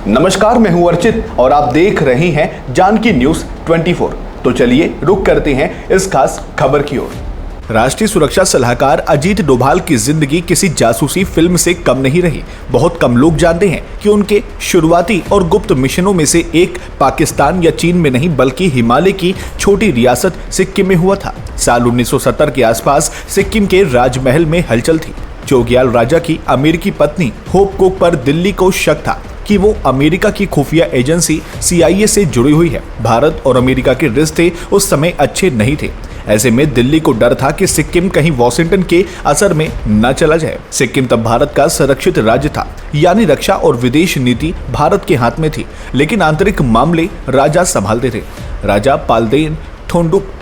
नमस्कार, मैं हूं अर्चित और आप देख रहे हैं जानकी न्यूज 24। तो चलिए रुक करते हैं इस खास खबर की ओर। राष्ट्रीय सुरक्षा सलाहकार अजीत डोभाल की जिंदगी किसी जासूसी फिल्म से कम नहीं रही। बहुत कम लोग जानते हैं कि उनके शुरुआती और गुप्त मिशनों में से एक पाकिस्तान या चीन में नहीं बल्कि हिमालय की छोटी रियासत सिक्किम में हुआ था। साल 1970 के आसपास सिक्किम के राजमहल में हलचल थी। चोग्याल राजा की अमेरिकी पत्नी होप कुक पर दिल्ली को शक था कि वो अमेरिका की खुफिया एजेंसी CIA से जुड़ी हुई है। भारत और अमेरिका के रिश्ते उस समय अच्छे नहीं थे। ऐसे में दिल्ली को डर था कि सिक्किम कहीं वॉशिंगटन के असर में न चला जाए। सिक्किम तब भारत का संरक्षित राज्य था, यानी रक्षा और विदेश नीति भारत के हाथ में थी, लेकिन आंतरिक मामले राजा संभालते थे। राजा पालदेन थोंडुक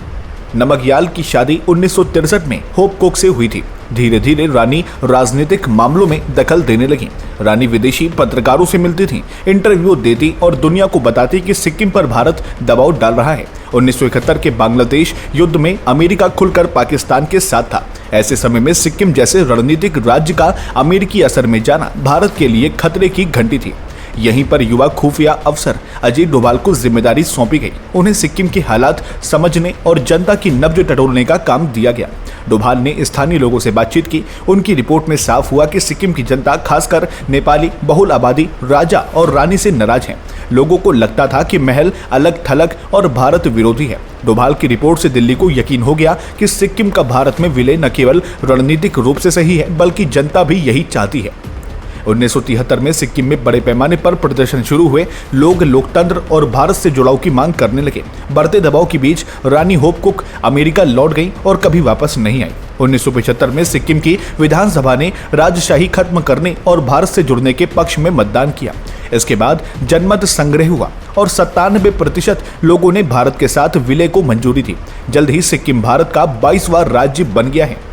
नमग्याल की शादी 1963 में होप कुक से हुई थी। धीरे धीरे रानी राजनीतिक मामलों में दखल देने लगी। रानी विदेशी पत्रकारों से मिलती थी, इंटरव्यू देती और दुनिया को बताती कि सिक्किम पर भारत दबाव डाल रहा है। 1971 के बांग्लादेश युद्ध में अमेरिका खुलकर पाकिस्तान के साथ था। ऐसे समय में सिक्किम जैसे रणनीतिक राज्य का अमेरिकी असर में जाना भारत के लिए खतरे की घंटी थी। यहीं पर युवा खुफिया अफसर अजीत डोभाल को जिम्मेदारी सौंपी गई। उन्हें सिक्किम के हालात समझने और जनता की नब्ज टटोलने का काम दिया गया। डोभाल ने स्थानीय लोगों से बातचीत की। उनकी रिपोर्ट में साफ हुआ कि सिक्किम की जनता, खासकर नेपाली बहुल आबादी, राजा और रानी से नाराज है। लोगों को लगता था कि महल अलग थलग और भारत विरोधी है। डोभाल की रिपोर्ट से दिल्ली को यकीन हो गया कि सिक्किम का भारत में विलय न केवल रणनीतिक रूप से सही है बल्कि जनता भी यही चाहती है। 1973 में सिक्किम में बड़े पैमाने पर प्रदर्शन शुरू हुए। लोग लोकतंत्र और भारत से जुड़ाव की मांग करने लगे। बढ़ते दबाव के बीच रानी होप कुक अमेरिका लौट गई और कभी वापस नहीं आई। 1975 में सिक्किम की विधानसभा ने राजशाही खत्म करने और भारत से जुड़ने के पक्ष में मतदान किया। इसके बाद जनमत संग्रह हुआ और 97% लोगों ने भारत के साथ विलय को मंजूरी दी। जल्द ही सिक्किम भारत का 22वां राज्य बन गया है।